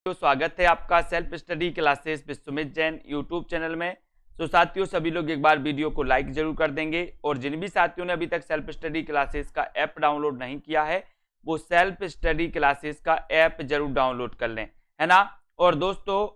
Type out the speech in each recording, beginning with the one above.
तो स्वागत है आपका self study classes with Sumit Jain YouTube channel में। तो साथियों, सभी लोग एक बार वीडियो को लाइक जरूर कर देंगे और जिन भी साथियों ने अभी तक सेल्फ स्टडी क्लासेस का ऐप डाउनलोड नहीं किया है वो सेल्फ स्टडी क्लासेस का ऐप जरूर डाउनलोड कर लें, है ना। और दोस्तों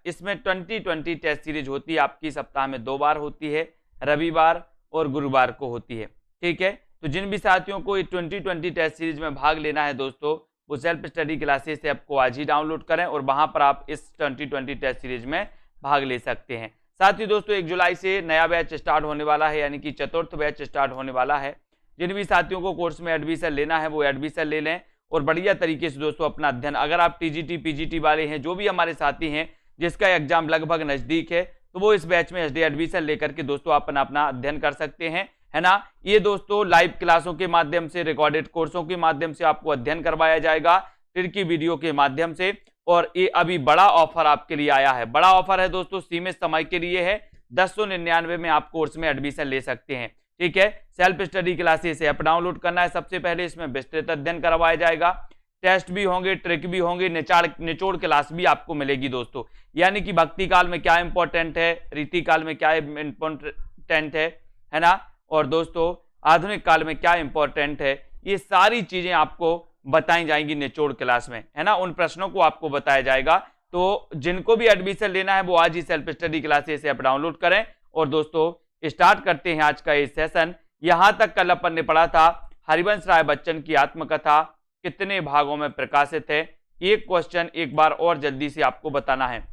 इसमें 2020 टेस्ट सीरीज होती है, आपकी सप्ताह में 2 बार होती है, रविवार और गुरुवार को होती है, ठीक है। तो जिन भी साथियों को 2020 टेस्ट सीरीज में भाग लेना है दोस्तों, वो सेल्फ स्टडी क्लासेस ऐप को आज ही डाउनलोड करें और वहां पर आप इस 2020 टेस्ट सीरीज में भाग ले सकते हैं। साथ ही दोस्तों 1 जुलाई से नया बैच स्टार्ट होने वाला है, यानी कि चतुर्थ बैच स्टार्ट होने वाला है। जिन भी साथियों को कोर्स में एडमिशन लेना है वो एडमिशन ले लें और बढ़िया तरीके से दोस्तों अपना अध्ययन, अगर आप टीजीटी पीजीटी वाले हैं, जो भी हमारे साथी हैं जिसका एग्जाम लगभग नजदीक है, तो वो इस बैच में एडमिशन लेकर के दोस्तों अपना अध्ययन कर सकते हैं, है ना। ये दोस्तों लाइव क्लासों के माध्यम से, रिकॉर्डेड कोर्सों के माध्यम से आपको अध्ययन करवाया जाएगा, फिर की वीडियो के माध्यम से। और ये अभी बड़ा ऑफर आपके लिए आया है, बड़ा ऑफर है दोस्तों, सीमित समय के लिए है। 1099 में आप कोर्स में एडमिशन ले सकते हैं, ठीक है। Self study classes app download करना है सबसे पहले, इसमें विस्तृत अध्ययन करवाया जाएगा, टेस्ट भी होंगे, ट्रिक भी होंगे, निचोड़ क्लास भी आपको मिलेगी दोस्तों। यानी कि भक्ति काल में क्या इंपॉर्टेंट है, रीति काल में क्या इंपॉर्टेंट है ना, और दोस्तों आधुनिक काल में क्या इंपॉर्टेंट है, ये सारी चीजें आपको बताई जाएंगी निचोड़ क्लास में, है ना। उन प्रश्नों को आपको बताया जाएगा। तो जिनको भी एडमिशन लेना है वो आज ही self study classes app download करें। और दोस्तों स्टार्ट करते हैं आज का ये सेशन। यहां तक कल अपन ने पढ़ा था हरिवंश राय बच्चन की आत्मकथा कितने भागों में प्रकाशित है। एक क्वेश्चन एक बार और जल्दी से आपको बताना है।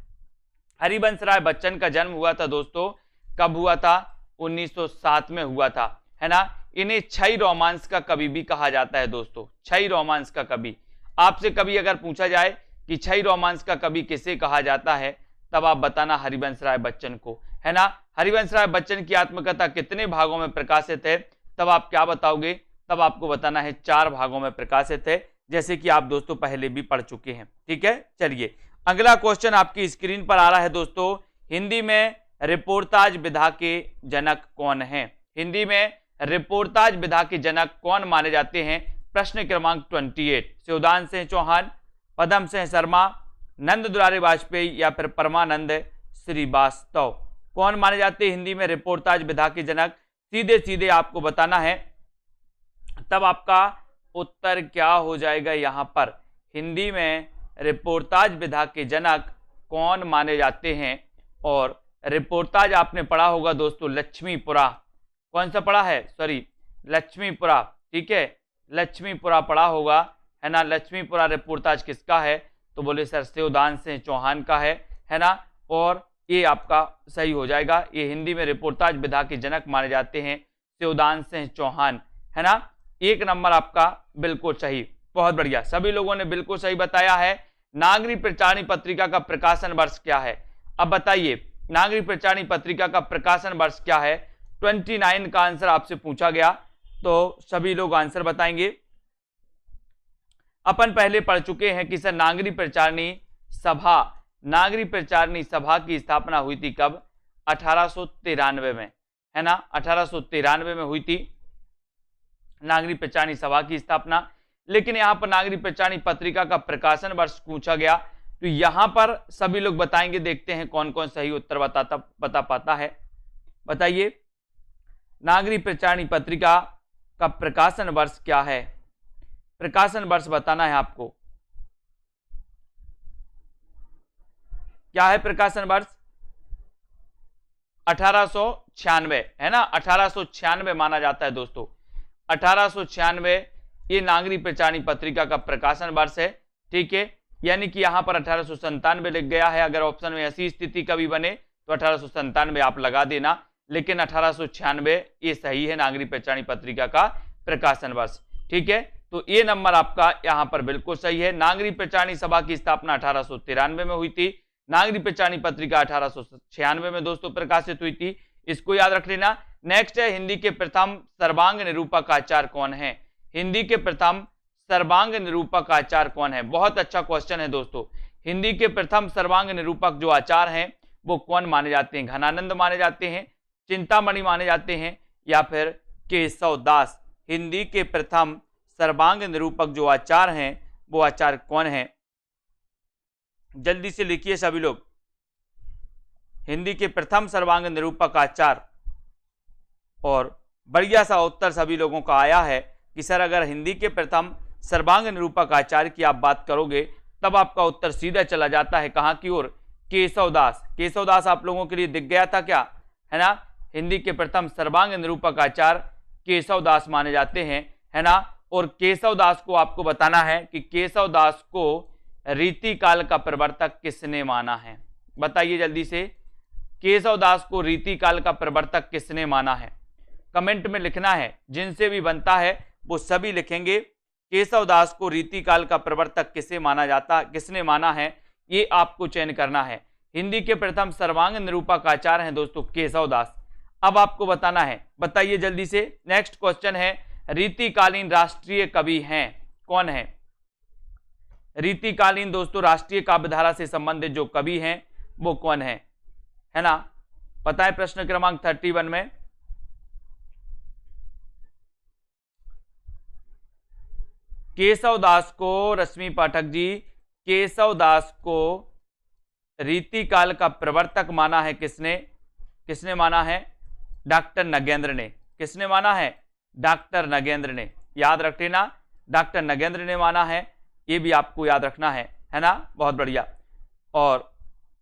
हरिवंश राय बच्चन का जन्म हुआ था दोस्तों, कब हुआ था? 1907 में हुआ था, है ना। इन्हें क्षय रोमांस का कवि भी कहा जाता है दोस्तों, क्षय रोमांस का कवि। आपसे कभी अगर पूछा जाए कि क्षय रोमांस का कवि किसे कहा जाता है, तब आप बताना हरिवंश राय बच्चन को, है ना। हरिवंश राय बच्चन की आत्मकथा कितने भागों में प्रकाशित है, तब आप क्या बताओगे? तब आपको बताना है 4 भागों में प्रकाशित है, जैसे कि आप दोस्तों पहले भी पढ़ चुके हैं, ठीक है। चलिए अगला क्वेश्चन आपकी स्क्रीन पर आ रहा है दोस्तों। हिंदी में रिपोर्टाज विधा के जनक कौन है? हिंदी में रिपोर्टाज विधा के जनक कौन माने जाते हैं? प्रश्न क्रमांक 28। शिवदान सिंह चौहान, पदम सिंह शर्मा, नंद दुलारे वाजपेयी या फिर परमानंद श्रीवास्तव, कौन माने जाते हैं हिंदी में रिपोर्टाज विधा के जनक? सीधे सीधे आपको बताना है, तब आपका उत्तर क्या हो जाएगा यहां पर। हिंदी में रिपोर्टाज विधा के जनक कौन माने जाते हैं? और रिपोर्टाज आपने पढ़ा होगा दोस्तों लक्ष्मीपुरा, कौन सा पढ़ा है? सॉरी लक्ष्मीपुरा, ठीक है, लक्ष्मीपुरा पढ़ा होगा, है ना। लक्ष्मीपुरा रिपोर्टाज किसका है? तो बोले सर शिवदान सिंह चौहान का है ना। और ये आपका सही हो जाएगा, ये हिंदी में रिपोर्टाज विधा के जनक माने जाते हैं शिवदान सिंह चौहान, है ना। 1 नंबर आपका बिल्कुल सही, बहुत बढ़िया, सभी लोगों ने बिल्कुल सही बताया है। नागरी प्रचारणी पत्रिका का प्रकाशन वर्ष क्या है? अब बताइए नागरी प्रचारणी पत्रिका का प्रकाशन वर्ष क्या है? 29 का आंसर आपसे पूछा गया, तो सभी लोग आंसर बताएंगे। अपन पहले पढ़ चुके हैं कि सर नागरी प्रचारणी सभा की स्थापना हुई थी कब? 1893 में, है ना। 1893 में हुई थी नागरी प्रचारणी सभा की स्थापना। लेकिन यहां पर नागरी प्रचारणी पत्रिका का प्रकाशन वर्ष पूछा गया, तो यहां पर सभी लोग बताएंगे, देखते हैं कौन कौन सही उत्तर बता पाता है। बताइए नागरी प्रचारणी पत्रिका का प्रकाशन वर्ष क्या है? प्रकाशन वर्ष बताना है आपको, क्या है प्रकाशन वर्ष? 1896, है ना। 1896 माना जाता है दोस्तों, 1896 ये नागरी प्रचारणी पत्रिका का प्रकाशन वर्ष है, ठीक है। यानी कि यहां पर 1897 लिख गया है, अगर ऑप्शन में ऐसी स्थिति कभी बने तो 1897 आप लगा देना, लेकिन 1896 ये सही है नागरी प्रचारणी पत्रिका का प्रकाशन वर्ष, ठीक है। तो ये नंबर आपका यहां पर बिल्कुल सही है। नागरी प्रचारणी सभा की स्थापना 1893 में हुई थी, नागरी प्रचारणी पत्रिका 1896 में दोस्तों प्रकाशित हुई थी, इसको याद रख लेना। नेक्स्ट है हिंदी के प्रथम सर्वांग निरूपक आचार्य कौन है? हिंदी के प्रथम सर्वांग निरूपक आचार्य कौन है? बहुत अच्छा क्वेश्चन है दोस्तों। हिंदी के प्रथम सर्वांग निरूपक जो आचार्य हैं वो कौन माने जाते हैं? घनानंद माने जाते हैं, चिंतामणि माने जाते हैं, या फिर केशव दास? हिंदी के प्रथम सर्वांग निरूपक जो आचार्य हैं वो आचार्य कौन है? जल्दी से लिखिए सभी लोग। हिंदी के प्रथम सर्वांग निरूपक आचार्य, और बढ़िया सा उत्तर सभी लोगों का आया है कि सर अगर हिंदी के प्रथम सर्वांग निरूपक आचार्य की आप बात करोगे तब आपका उत्तर सीधा चला जाता है कहां की ओर, केशवदास। केशवदास आप लोगों के लिए दिख गया था क्या, है ना। हिंदी के प्रथम सर्वांग निरूपक आचार्य केशवदास माने जाते हैं, है ना। और केशवदास को आपको बताना है कि केशवदास को रीतिकाल का प्रवर्तक किसने माना है, बताइए जल्दी से। केशवदास को रीतिकाल का प्रवर्तक किसने माना है, कमेंट में लिखना है। जिनसे भी बनता है वो सभी लिखेंगे केशवदास को रीतिकाल का प्रवर्तक किसे माना जाता, किसने माना है, ये आपको चयन करना है। हिंदी के प्रथम सर्वांग निरूपक आचार्य हैं दोस्तों केशवदास। अब आपको बताना है, बताइए जल्दी से। नेक्स्ट क्वेश्चन है, रीतिकालीन राष्ट्रीय कवि हैं कौन है। रीतिकालीन दोस्तों राष्ट्रीय काव्यधारा से संबंधित जो कवि हैं वो कौन है ना। पता है प्रश्न क्रमांक 31 में केशवदास को, रश्मि पाठक जी, केशवदास को रीतिकाल का प्रवर्तक माना है किसने, किसने माना है, डॉक्टर नगेंद्र ने। किसने माना है, डॉक्टर नगेंद्र ने। याद रख लेना, डॉक्टर नगेंद्र ने माना है, ये भी आपको याद रखना है ना। बहुत बढ़िया, और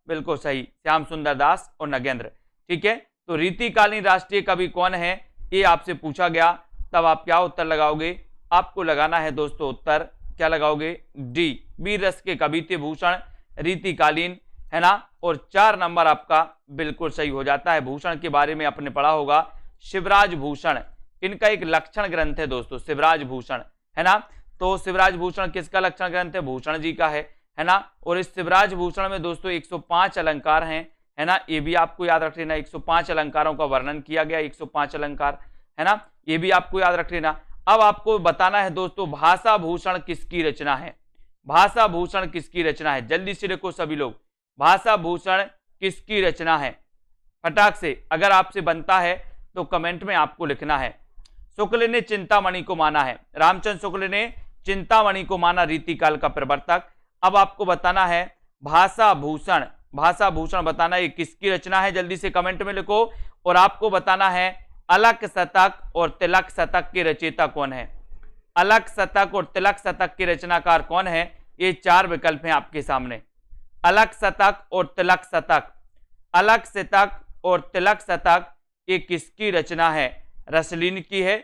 बिल्कुल सही, श्याम सुंदर दास और नगेंद्र। ठीक है, तो रीतिकालीन राष्ट्रीय कवि कौन है ये आपसे पूछा गया, तब आप क्या उत्तर लगाओगे, आपको लगाना है दोस्तों उत्तर, क्या लगाओगे, डी, वीर रस के कवि थे भूषण, रीतिकालीन, है ना। और 4 नंबर आपका बिल्कुल सही हो जाता है। भूषण के बारे में आपने पढ़ा होगा, शिवराज भूषण, इनका एक लक्षण ग्रंथ है दोस्तों, शिवराज भूषण, है ना। तो शिवराज भूषण किसका लक्षण ग्रंथ है, भूषण जी का है ना। और इस शिवराज भूषण में दोस्तों 105 अलंकार हैं, है ना। ये भी आपको याद रख लेना, 105 अलंकारों का वर्णन किया गया, 105 अलंकार, है ना, ये भी आपको याद रख लेना। अब आपको बताना है दोस्तों भाषा भूषण किसकी रचना है, भाषा भूषण किसकी रचना है, जल्दी से देखो सभी लोग, भाषा भूषण किसकी रचना है, फटाक से। अगर आपसे बनता है तो कमेंट में आपको लिखना है। शुक्ल ने चिंतामणि को माना है, रामचंद्र शुक्ल ने चिंतामणि को माना रीतिकाल का प्रवर्तक। अब आपको बताना है भाषा भूषण, भाषा भूषण बताना है किसकी रचना है, जल्दी से कमेंट में लिखो। और आपको बताना है अलक शतक और तिलक शतक के रचयिता कौन है, अलक शतक और तिलक शतक के रचनाकार कौन है। ये 4 विकल्प हैं आपके सामने, अलक शतक और तिलक शतक, अलक शतक और तिलक शतक ये किसकी रचना है, रसलीन की है,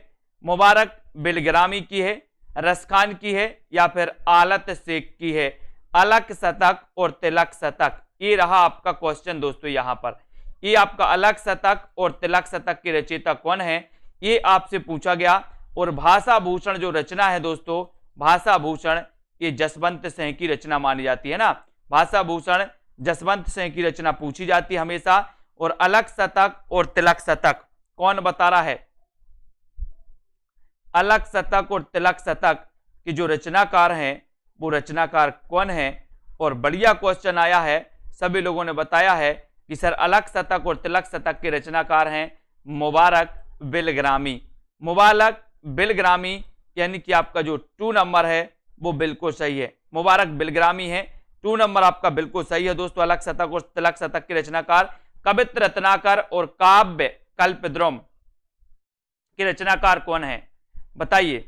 मुबारक बिलग्रामी की है, रसखान की है, या फिर आलत शेख की है। अलक शतक और तिलक शतक, ये रहा आपका क्वेश्चन दोस्तों। यहां पर ये आपका अलक शतक और तिलक शतक के रचयिता कौन है, ये आपसे पूछा गया। और भाषा भूषण जो रचना है दोस्तों, भाषा भूषण ये जसवंत सिंह की रचना मानी जाती है ना, भाषा भूषण जसवंत सिंह की रचना पूछी जाती है हमेशा। और अलक शतक और तिलक शतक कौन बता रहा है, अलक शतक और तिलक शतक के जो रचनाकार हैं वो रचनाकार कौन है। और बढ़िया क्वेश्चन आया है, सभी लोगों ने बताया है कि सर अलक शतक और तिलक शतक के रचनाकार हैं मुबारक बिलग्रामी। मुबारक बिलग्रामी यानी कि आपका जो 2 नंबर है वो बिल्कुल सही है, मुबारक बिलग्रामी है, 2 नंबर आपका बिल्कुल सही है दोस्तों। अलक शतक और तिलक शतक के रचनाकार कवित्र रत्नाकर और काव्य कल्पद्रुम के रचनाकार कौन है, बताइए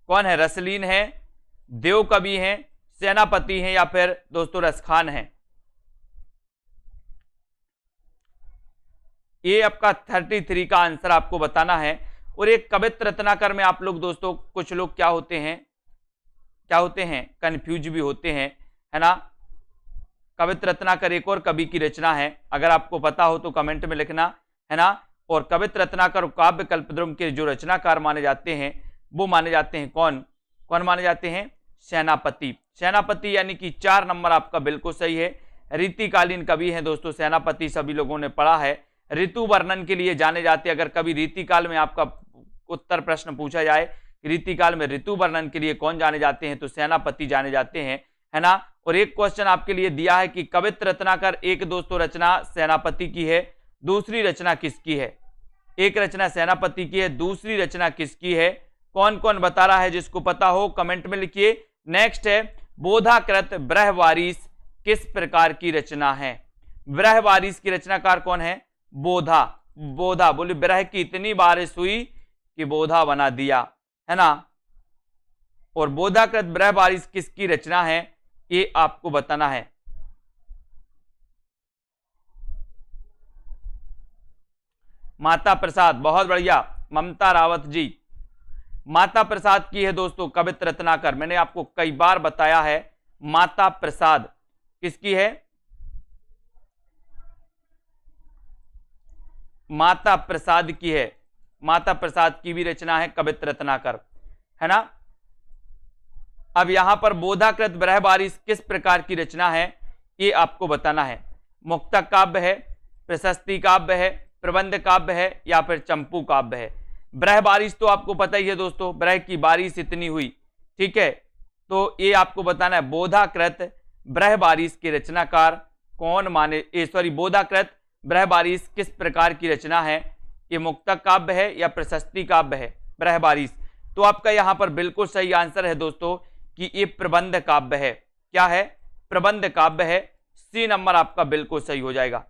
कौन है, रसलीन है, देव कवि हैं, सेनापति हैं, या फिर दोस्तों रसखान है। ये आपका 33 का आंसर आपको बताना है। और एक कवित्र रत्नाकर में आप लोग दोस्तों कुछ लोग क्या होते हैं कंफ्यूज भी होते हैं, है ना। कवित्र रत्नाकर एक और कवि की रचना है, अगर आपको पता हो तो कमेंट में लिखना, है ना। और कवित्र रत्नाकर काव्य कल्पद्रुम के जो रचनाकार माने जाते हैं वो माने जाते हैं कौन माने जाते हैं, सेनापति। सेनापति यानी कि 4 नंबर आपका बिल्कुल सही है। रीतिकालीन कवि हैं दोस्तों सेनापति, सभी लोगों ने पढ़ा है, ऋतु वर्णन के लिए जाने जाते हैं। अगर कभी रीतिकाल में आपका उत्तर प्रश्न पूछा जाए रीतिकाल में ऋतु वर्णन के लिए कौन जाने जाते हैं, तो सेनापति जाने जाते हैं, है ना। और एक क्वेश्चन आपके लिए दिया है कि कवित्र रत्नाकर एक दोस्तों रचना सेनापति की है, दूसरी रचना किसकी है, एक रचना सेनापति की है, दूसरी रचना किसकी है, कौन कौन बता रहा है, जिसको पता हो कमेंट में लिखिए। नेक्स्ट है बोधाकृत ब्रहवारिस किस प्रकार की रचना है? ब्रहवारिस की रचनाकार कौन है? बोधा। बोधा बोले ब्रह की इतनी बारिश हुई कि बोधा बना दिया, है ना। और बोधाकृत ब्रहवारिस किसकी रचना है, ये आपको बताना है। माता प्रसाद, बहुत बढ़िया, ममता रावत जी, माता प्रसाद की है दोस्तों कवित्र रत्नाकर। मैंने आपको कई बार बताया है माता प्रसाद किसकी है, माता प्रसाद की है। माता प्रसाद की भी रचना है कवित्र रत्नाकर, है ना। अब यहां पर बोधाकृत ब्रहवारिस किस प्रकार की रचना है, ये आपको बताना है। मुक्तक काव्य है, प्रशस्ति काव्य है, प्रबंध काव्य है, या फिर चंपू काव्य है। ब्रहवारिस तो आपको पता ही है दोस्तों, ब्रह की बारिश इतनी हुई, ठीक है। तो ये आपको बताना है बोधाकृत ब्रहवारिस के रचनाकार कौन माने, बोधाकृत ब्रहवारिस किस प्रकार की रचना है, ये मुक्तक काव्य है या प्रशस्ति काव्य है ब्रहवारिस। तो आपका यहां पर बिल्कुल सही आंसर है दोस्तों कि ये प्रबंध काव्य है। क्या है? प्रबंध काव्य है। सी नंबर आपका बिल्कुल सही हो जाएगा,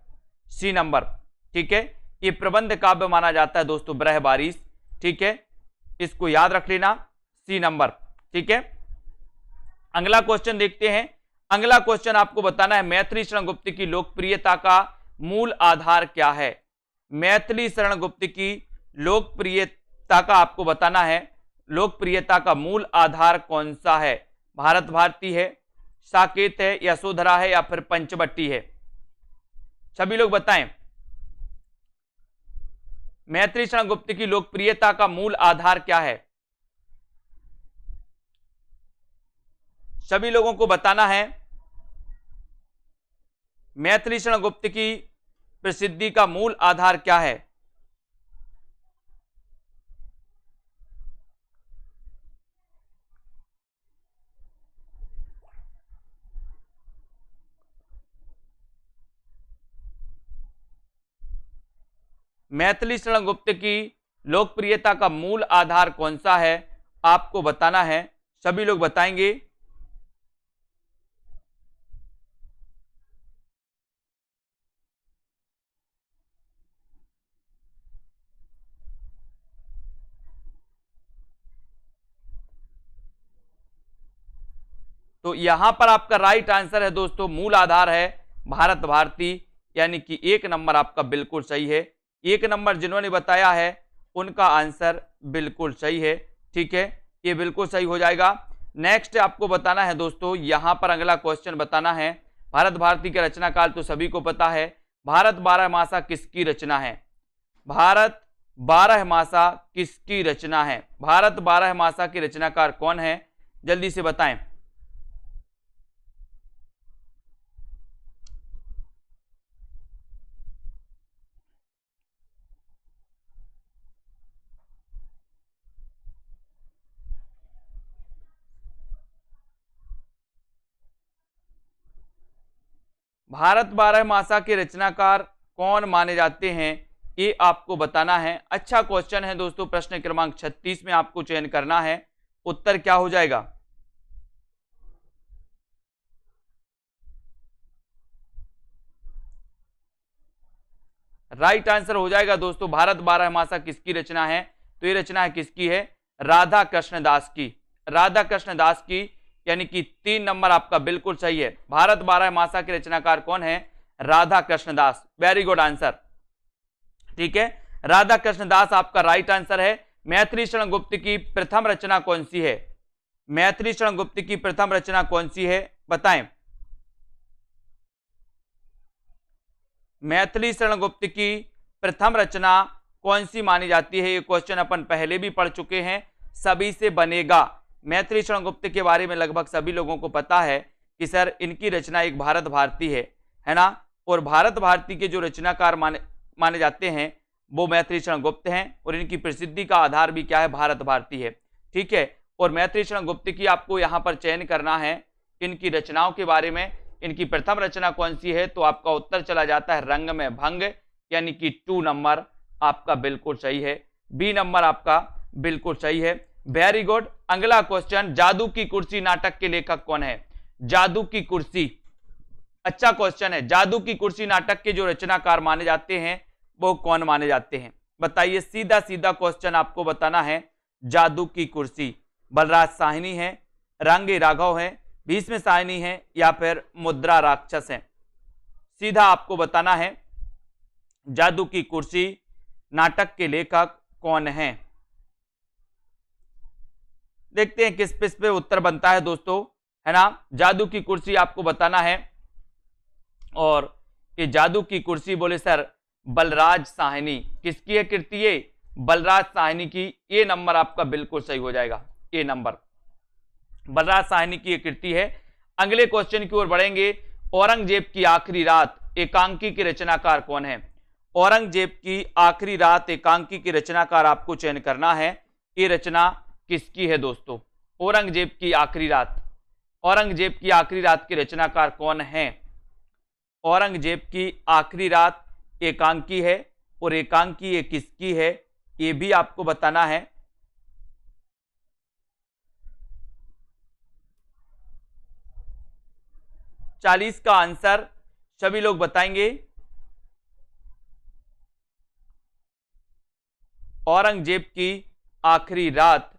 सी नंबर, ठीक है। ये प्रबंध काव्य माना जाता है दोस्तों ब्रहवारिस, ठीक है, इसको याद रख लेना, सी नंबर, ठीक है। अगला क्वेश्चन देखते हैं। अगला क्वेश्चन आपको बताना है मैथिली शरण गुप्त की लोकप्रियता का मूल आधार क्या है। मैथिली शरण गुप्त की लोकप्रियता का आपको बताना है, लोकप्रियता का मूल आधार कौन सा है। भारत भारती है, साकेत है, यशोधरा है, या फिर पंचवटी है। सभी लोग बताएं, मैथिली शरण गुप्त की लोकप्रियता का मूल आधार क्या है। सभी लोगों को बताना है मैथिली शरण गुप्त की प्रसिद्धि का मूल आधार क्या है। मैथिली शरण गुप्त की लोकप्रियता का मूल आधार कौन सा है, आपको बताना है। सभी लोग बताएंगे। तो यहां पर आपका राइट आंसर है दोस्तों, मूल आधार है भारत भारती, यानी कि एक नंबर आपका बिल्कुल सही है। एक नंबर जिन्होंने बताया है उनका आंसर बिल्कुल सही है, ठीक है, ये बिल्कुल सही हो जाएगा। नेक्स्ट आपको बताना है दोस्तों, यहां पर अगला क्वेश्चन बताना है। भारत भारती का रचना काल तो सभी को पता है। भारत बारहमासा किसकी रचना है। भारत बारहमासा किसकी रचना है। भारत बारहमासा के रचनाकार कौन है, जल्दी से बताएं। भारत बारहमासा के रचनाकार कौन माने जाते हैं, ये आपको बताना है। अच्छा क्वेश्चन है दोस्तों, प्रश्न क्रमांक 36 में आपको चयन करना है। उत्तर क्या हो जाएगा। राइट आंसर हो जाएगा दोस्तों, भारत बारहमासा किसकी रचना है, तो ये रचना है किसकी है, राधा कृष्ण दास की। राधा कृष्ण दास की, यानी कि 3 नंबर आपका बिल्कुल सही है। भारत बारहमासा के रचनाकार कौन है, राधा कृष्ण दास। वेरी गुड आंसर, ठीक है, राधा कृष्ण दास आपका राइट आंसर है। मैथिली शरण गुप्त की प्रथम रचना कौन सी है। मैथिली शरण गुप्त की प्रथम रचना कौन सी है, बताएं। मैथिली शरण गुप्त की प्रथम रचना कौन सी मानी जाती है, ये क्वेश्चन अपन पहले भी पढ़ चुके हैं। सभी से बनेगा। मैथिली शरण गुप्त के बारे में लगभग सभी लोगों को पता है कि सर इनकी रचना एक भारत भारती है ना। और भारत भारती के जो रचनाकार माने जाते हैं वो मैथिली शरण गुप्त हैं, और इनकी प्रसिद्धि का आधार भी क्या है, भारत भारती है, ठीक है। और मैथिली शरण गुप्त की आपको यहाँ पर चयन करना है इनकी रचनाओं के बारे में। इनकी प्रथम रचना कौन सी है, तो आपका उत्तर चला जाता है रंग में भंग, यानी कि 2 नंबर आपका बिल्कुल सही है। बी नंबर आपका बिल्कुल सही है। Very good. अगला क्वेश्चन, जादू की कुर्सी नाटक के लेखक कौन है? जादू की कुर्सी, अच्छा क्वेश्चन है। जादू की कुर्सी नाटक के जो रचनाकार माने जाते हैं वो कौन माने जाते हैं? बताइए, सीधा सीधा क्वेश्चन आपको बताना है। जादू की कुर्सी बलराज साहनी है, रंगे राघव है, भीष्म साहनी है, या फिर मुद्रा राक्षस है? सीधा आपको बताना है जादू की कुर्सी नाटक के लेखक कौन है। देखते हैं किस पे उत्तर बनता है दोस्तों, है ना। जादू की कुर्सी आपको बताना है, और ये जादू की कुर्सी बोले सर बलराज साहनी, किसकी है कृति? ये बलराज साहनी की। ये नंबर आपका बिल्कुल सही हो जाएगा, ये नंबर बलराज साहनी की कृति है। अगले क्वेश्चन की ओर बढ़ेंगे। औरंगजेब की आखिरी रात एकांकी के रचनाकार कौन है? औरंगजेब की आखिरी रात एकांकी के रचनाकार आपको चयन करना है। ये रचना किसकी है दोस्तों? औरंगजेब की आखिरी रात, औरंगजेब की आखिरी रात के रचनाकार कौन है? औरंगजेब की आखिरी रात एकांकी है, और एकांकी ये किसकी है ये भी आपको बताना है। चालीस का आंसर सभी लोग बताएंगे। औरंगजेब की आखिरी रात,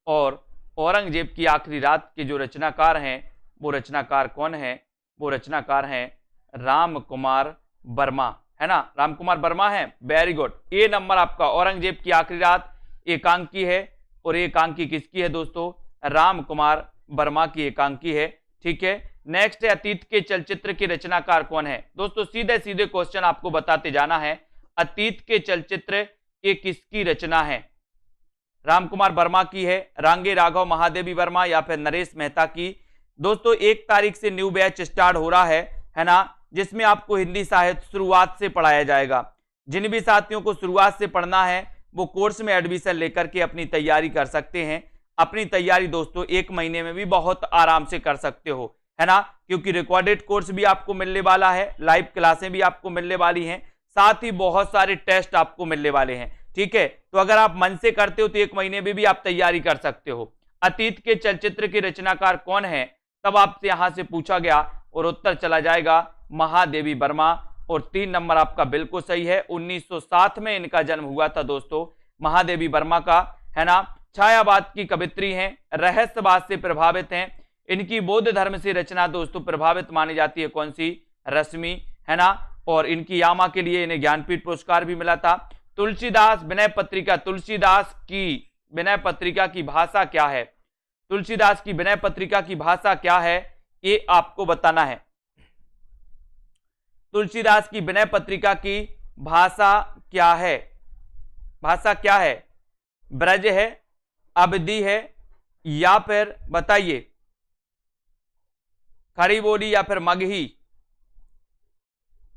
और औरंगजेब की आखिरी रात के जो रचनाकार हैं वो रचनाकार कौन है? वो रचनाकार हैं राम कुमार वर्मा, है ना। राम कुमार वर्मा है, वेरी गुड। ये नंबर आपका औरंगजेब की आखिरी रात एकांकी है, और एकांकी किसकी है दोस्तों? राम कुमार वर्मा की एकांकी है। ठीक है, नेक्स्ट है अतीत के चलचित्र के रचनाकार कौन है? दोस्तों सीधे सीधे क्वेश्चन आपको बताते जाना है। अतीत के चलचित्र ये किसकी रचना है? राम कुमार वर्मा की है, रांगे राघव महादेवी वर्मा, या फिर नरेश मेहता की? दोस्तों 1 तारीख से न्यू बैच स्टार्ट हो रहा है ना, जिसमें आपको हिंदी साहित्य शुरुआत से पढ़ाया जाएगा। जिन भी साथियों को शुरुआत से पढ़ना है वो कोर्स में एडमिशन लेकर के अपनी तैयारी कर सकते हैं। अपनी तैयारी दोस्तों 1 महीने में भी बहुत आराम से कर सकते हो, है ना, क्योंकि रिकॉर्डेड कोर्स भी आपको मिलने वाला है, लाइव क्लासें भी आपको मिलने वाली हैं, साथ ही बहुत सारे टेस्ट आपको मिलने वाले हैं। ठीक है, तो अगर आप मन से करते हो तो 1 महीने में भी आप तैयारी कर सकते हो। अतीत के चलचित्र के रचनाकार कौन है, तब आपसे यहां से पूछा गया, और उत्तर चला जाएगा महादेवी वर्मा, और 3 नंबर आपका बिल्कुल सही है। 1907 में इनका जन्म हुआ था दोस्तों, महादेवी वर्मा का, है ना। छायावाद की कवित्री हैं, रहस्यवाद से प्रभावित हैं। इनकी बौद्ध धर्म से रचना दोस्तों प्रभावित मानी जाती है कौन सी? रश्मि, है ना। और इनकी यामा के लिए इन्हें ज्ञानपीठ पुरस्कार भी मिला था। तुलसीदास विनय पत्रिका, तुलसीदास की विनय पत्रिका की भाषा क्या है? तुलसीदास की विनय पत्रिका की भाषा क्या है ये आपको बताना है। तुलसीदास की विनय पत्रिका की भाषा क्या है? भाषा क्या है? ब्रज है, अवधी है, या फिर बताइए खड़ी बोली, या फिर मगही?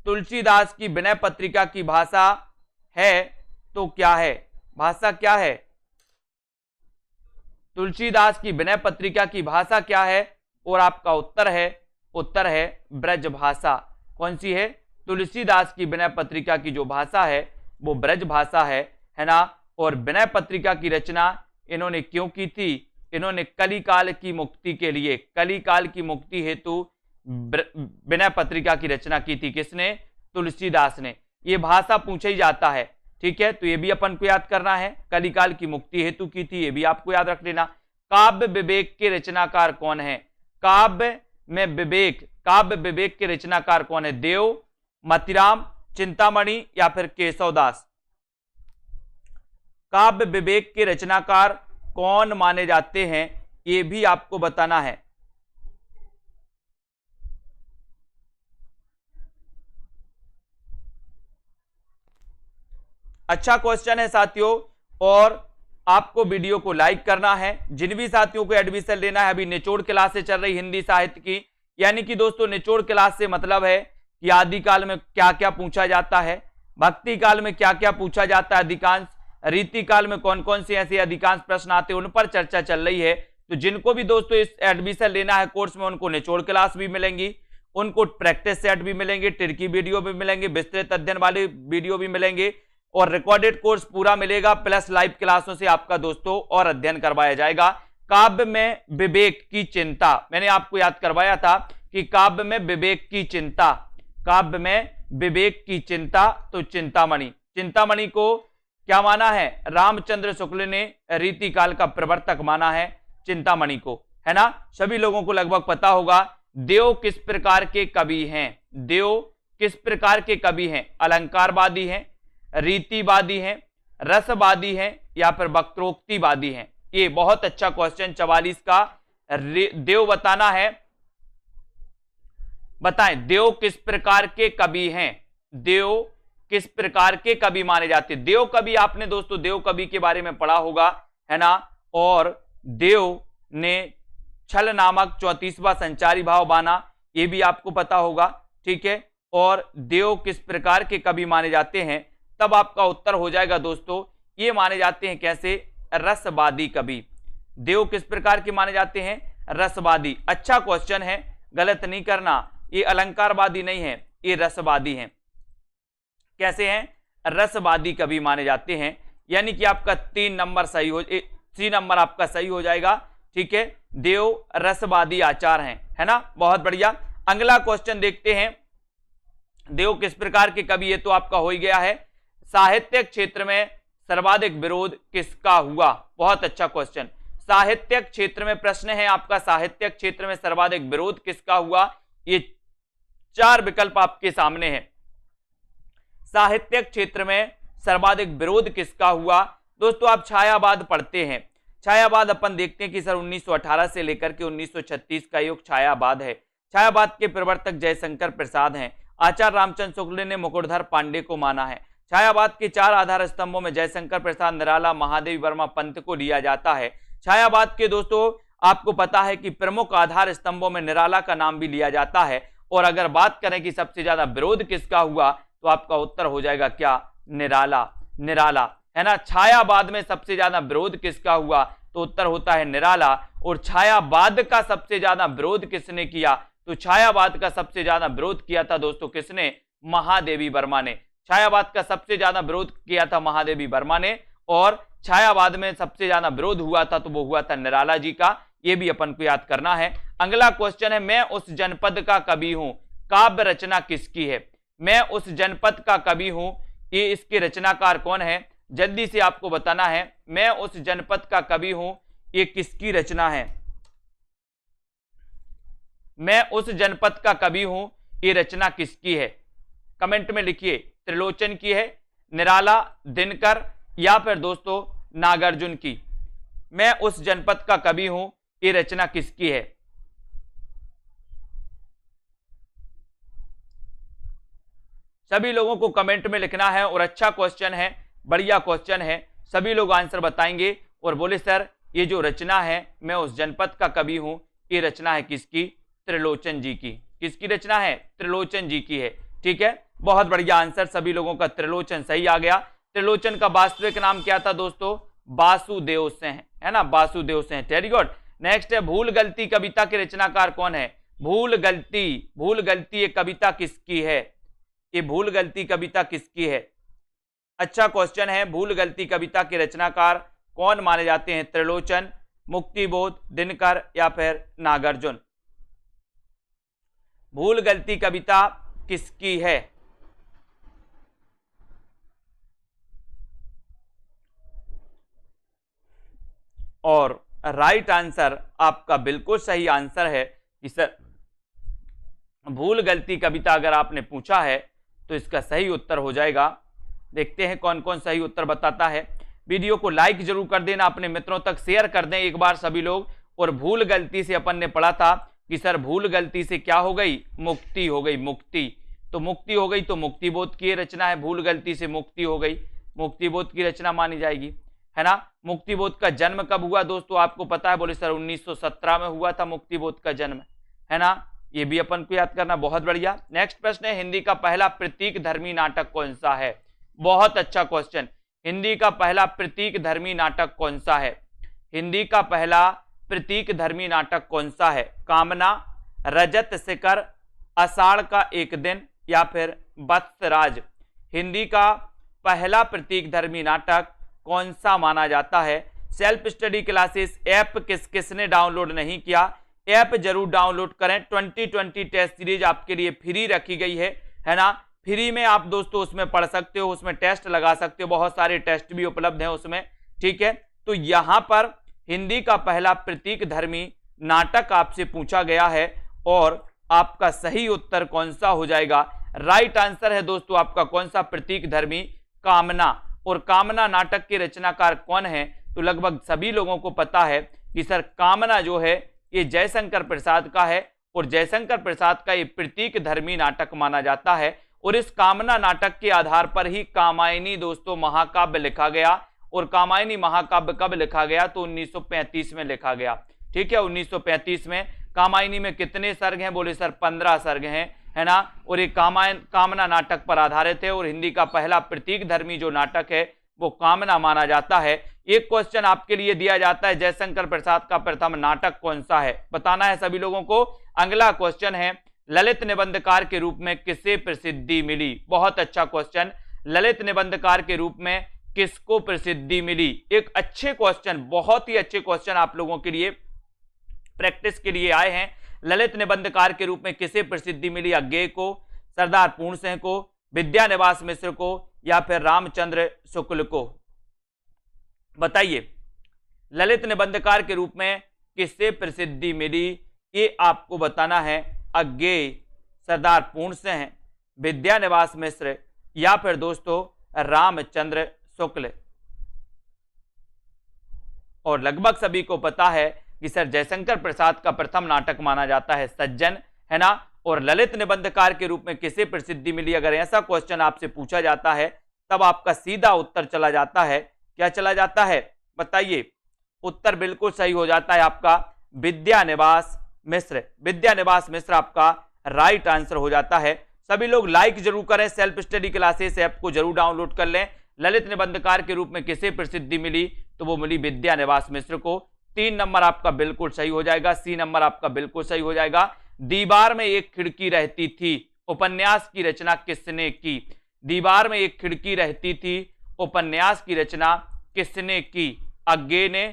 तुलसीदास की विनय पत्रिका की भाषा है तो क्या है? भाषा क्या है? तुलसीदास की विनय पत्रिका की भाषा क्या है? और आपका उत्तर है ब्रज भाषा। कौन सी है? तुलसीदास की विनय पत्रिका की जो भाषा है वो ब्रज भाषा है ना। और विनय पत्रिका की रचना इन्होंने क्यों की थी? इन्होंने कलिकाल की मुक्ति के लिए, कलिकाल की मुक्ति हेतु विनय पत्रिका की रचना की थी। किसने? तुलसीदास ने। ये भाषा पूछा ही जाता है, ठीक है, तो ये भी अपन को याद करना है। कलिकाल की मुक्ति हेतु की थी, ये भी आपको याद रख लेना। काव्य विवेक के रचनाकार कौन है? काव्य में विवेक, काव्य विवेक के रचनाकार कौन है? देव, मतिराम, चिंतामणि, या फिर केशवदास? काव्य विवेक के रचनाकार कौन माने जाते हैं ये भी आपको बताना है। अच्छा क्वेश्चन है साथियों, और आपको वीडियो को लाइक करना है। जिन भी साथियों को एडमिशन लेना है, अभी निचोड़ क्लास से चल रही हिंदी साहित्य की, यानी कि दोस्तों निचोड़ क्लास से मतलब है कि आदिकाल में क्या क्या पूछा जाता है, भक्ति काल में क्या क्या पूछा जाता है, अधिकांश रीति काल में कौन कौन से ऐसे अधिकांश प्रश्न आते हैं, उन पर चर्चा चल रही है। तो जिनको भी दोस्तों इस एडमिशन लेना है कोर्स में, उनको निचोड़ क्लास भी मिलेंगी, उनको प्रैक्टिस सेट भी मिलेंगे, टिरकी वीडियो भी मिलेंगे, विस्तृत अध्ययन वाले वीडियो भी मिलेंगे, और रिकॉर्डेड कोर्स पूरा मिलेगा प्लस लाइव क्लासों से आपका दोस्तों और अध्ययन करवाया जाएगा। काव्य में विवेक की चिंता, मैंने आपको याद करवाया था कि काव्य में विवेक की चिंता, काव्य में विवेक की चिंता, तो चिंतामणि, चिंतामणि को क्या माना है, रामचंद्र शुक्ल ने रीतिकाल का प्रवर्तक माना है चिंतामणि को, है ना। सभी लोगों को लगभग पता होगा। देव किस प्रकार के कवि हैं, देव किस प्रकार के कवि हैं, अलंकारवादी हैं, रीतिवादी हैं, रसवादी हैं या फिर वक्रोक्तिवादी हैं। ये बहुत अच्छा क्वेश्चन 44 का देव बताना है। बताएं देव किस प्रकार के कवि हैं, देव किस प्रकार के कवि माने जाते हैं। देव कवि आपने दोस्तों देव कवि के बारे में पढ़ा होगा, है ना। और देव ने छल नामक 34वां संचारी भाव बाना, ये भी आपको पता होगा, ठीक है। और देव किस प्रकार के कवि माने जाते हैं, तब आपका उत्तर हो जाएगा दोस्तों, ये माने जाते हैं कैसे, रसवादी कवि। देव किस प्रकार के माने जाते हैं, रसवादी। अच्छा क्वेश्चन है, गलत नहीं करना, ये अलंकारवादी नहीं है, ये रसवादी हैं। कैसे हैं, रसवादी कवि माने जाते हैं। यानी कि आपका 3 नंबर सही हो, 3 नंबर आपका सही हो जाएगा, ठीक है। देव रसवादी आचार हैं, है ना, बहुत बढ़िया। अगला क्वेश्चन देखते हैं, देव किस प्रकार के कवि, ये तो आपका हो ही गया है। साहित्य क्षेत्र में सर्वाधिक विरोध किसका हुआ, बहुत अच्छा क्वेश्चन। साहित्य क्षेत्र में प्रश्न है आपका, साहित्य क्षेत्र में सर्वाधिक विरोध किसका हुआ, ये 4 विकल्प आपके सामने हैं। साहित्य क्षेत्र में सर्वाधिक विरोध किसका हुआ। दोस्तों आप छायावाद पढ़ते हैं, छायावाद अपन देखते हैं कि सर 1918 से लेकर के 1936 का युग छायावाद है। छायावाद के प्रवर्तक जयशंकर प्रसाद हैं। आचार्य रामचंद्र शुक्ल ने मुकुटधर पांडे को माना है। छायावाद के 4 आधार स्तंभों में जयशंकर प्रसाद, निराला, महादेवी वर्मा, पंत को लिया जाता है। छायावाद के दोस्तों आपको पता है कि प्रमुख आधार स्तंभों में निराला का नाम भी लिया जाता है। और अगर बात करें कि सबसे ज्यादा विरोध किसका हुआ, तो आपका उत्तर हो जाएगा क्या, निराला, निराला, है ना। छायावाद में सबसे ज्यादा विरोध किसका हुआ, तो उत्तर होता है निराला। और छायावाद का सबसे ज्यादा विरोध किसने किया, तो छायावाद का सबसे ज्यादा विरोध किया था दोस्तों किसने, महादेवी वर्मा ने। छायावाद का सबसे ज्यादा विरोध किया था महादेवी वर्मा ने। और छायावाद में सबसे ज्यादा विरोध हुआ था तो वो हुआ था निराला जी का, ये भी अपन को याद करना है। अगला क्वेश्चन है, मैं उस जनपद का कवि हूं, काव्य रचना किसकी है। मैं उस जनपद का कवि हूं, ये इसके रचनाकार कौन है, जल्दी से आपको बताना है। मैं उस जनपद का कवि हूं, ये किसकी रचना है। मैं उस जनपद का कवि हूं, ये रचना किसकी है, कमेंट में लिखिए। त्रिलोचन की है, निराला, दिनकर या फिर दोस्तों नागार्जुन की। मैं उस जनपद का कवि हूं, ये रचना किसकी है। सभी लोगों को कमेंट में लिखना है। और अच्छा क्वेश्चन है, बढ़िया क्वेश्चन है, सभी लोग आंसर बताएंगे और बोले सर ये जो रचना है मैं उस जनपद का कवि हूं, ये रचना है किसकी, त्रिलोचन जी की। किसकी रचना है, त्रिलोचन जी की है, ठीक है। बहुत बढ़िया आंसर सभी लोगों का, त्रिलोचन सही आ गया। त्रिलोचन का वास्तविक नाम क्या था दोस्तों, वासुदेव सिंह, है ना, Vasudev Singh, very good. Next है, भूल गलती कविता के रचनाकार कौन है। भूल गलती, भूल गलती ये कविता किसकी है, ये भूल गलती कविता किसकी है। अच्छा क्वेश्चन है, भूल गलती कविता के रचनाकार कौन माने जाते हैं, त्रिलोचन, मुक्तिबोध, दिनकर या फिर नागार्जुन। भूल गलती कविता किसकी है। और राइट आंसर आपका बिल्कुल सही आंसर है कि सर भूल गलती कविता अगर आपने पूछा है तो इसका सही उत्तर हो जाएगा। देखते हैं कौन कौन सही उत्तर बताता है। वीडियो को लाइक जरूर कर देना, अपने मित्रों तक शेयर कर दें एक बार सभी लोग। और भूल गलती से अपन ने पढ़ा था कि सर भूल गलती से क्या हो गई, मुक्ति हो गई, मुक्ति। तो मुक्ति हो गई तो मुक्तिबोध की रचना है, भूल गलती से मुक्ति हो गई, मुक्तिबोध की रचना मानी जाएगी, है ना। मुक्तिबोध का जन्म कब हुआ दोस्तों आपको पता है, बोले सर 1917 में हुआ था मुक्तिबोध का जन्म, है ना। ये भी अपन को याद करना, बहुत बढ़िया। नेक्स्ट प्रश्न है, हिंदी का पहला प्रतीक धर्मी नाटक कौन सा है। बहुत अच्छा क्वेश्चन, हिंदी का पहला प्रतीक धर्मी नाटक कौन सा है। हिंदी का पहला प्रतीक धर्मी नाटक कौन सा है। कामना, रजत शिखर, आषाढ़ का एक दिन या फिर वत्सराज। हिंदी का पहला प्रतीकधर्मी नाटक कौन सा माना जाता है? सेल्फ स्टडी क्लासेस ऐप किसने डाउनलोड नहीं किया, ऐप जरूर डाउनलोड करें। 2020 टेस्ट सीरीज आपके लिए फ्री रखी गई है ना। फ्री में आप दोस्तों उसमें पढ़ सकते हो, उसमें टेस्ट लगा सकते हो, बहुत सारे टेस्ट भी उपलब्ध हैं उसमें, ठीक है। तो यहां पर हिंदी का पहला प्रतीकधर्मी नाटक आपसे पूछा गया है और आपका सही उत्तर कौन सा हो जाएगा? राइट आंसर है दोस्तों आपका कौन सा? प्रतीकधर्मी कामना। और कामना नाटक के रचनाकार कौन है? तो लगभग सभी लोगों को पता है कि सर कामना जो है ये जयशंकर प्रसाद का है और जयशंकर प्रसाद का ये प्रतीकधर्मी नाटक माना जाता है। और इस कामना नाटक के आधार पर ही कामायनी दोस्तों महाकाव्य लिखा गया। और कामायनी महाकाव्य कब लिखा गया? तो 1935 में लिखा गया, ठीक है। 1935 में। कामायनी में कितने सर्ग हैं? बोले सर 15 सर्ग हैं, है ना। और ये कामना नाटक पर आधारित है और हिंदी का पहला प्रतीकधर्मी जो नाटक है वो कामना माना जाता है। एक क्वेश्चन आपके लिए दिया जाता है, जयशंकर प्रसाद का प्रथम नाटक कौन सा है? बताना है सभी लोगों को। अगला क्वेश्चन है, ललित निबंधकार के रूप में किसे प्रसिद्धि मिली? बहुत अच्छा क्वेश्चन। ललित निबंधकार के रूप में किसको प्रसिद्धि मिली? एक अच्छे क्वेश्चन, बहुत ही अच्छे क्वेश्चन आप लोगों के लिए प्रैक्टिस के लिए आए हैं। ललित निबंधकार के रूप में किसे प्रसिद्धि मिली? अज्ञेय को, सरदार पूर्ण सिंह को, विद्यानिवास मिश्र को या फिर रामचंद्र शुक्ल को? बताइए, ललित निबंधकार के रूप में किससे प्रसिद्धि मिली? ये आपको बताना है। अज्ञेय, सरदार पूर्ण सिंह, विद्यानिवास मिश्र या फिर दोस्तों रामचंद्र शुक्ल। और लगभग सभी को पता है कि सर जयशंकर प्रसाद का प्रथम नाटक माना जाता है सज्जन, है ना। और ललित निबंधकार के रूप में किसे प्रसिद्धि मिली? अगर ऐसा क्वेश्चन आपसे पूछा जाता है तब आपका सीधा उत्तर चला जाता है, क्या चला जाता है? बताइए। उत्तर बिल्कुल सही हो जाता है आपका विद्यानिवास मिश्र। विद्यानिवास मिश्र आपका राइट आंसर हो जाता है। सभी लोग लाइक जरूर करें, सेल्फ स्टडी क्लासेस ऐप को जरूर डाउनलोड कर लें। ललित निबंधकार के रूप में किसे प्रसिद्धि मिली? तो वो मिली विद्यानिवास मिश्र को। 3 नंबर आपका बिल्कुल सही हो जाएगा, सी नंबर आपका बिल्कुल सही हो जाएगा। दीवार में एक खिड़की रहती थी, उपन्यास की रचना किसने की? दीवार में एक खिड़की रहती थी, उपन्यास की रचना किसने की? अज्ञेय ने,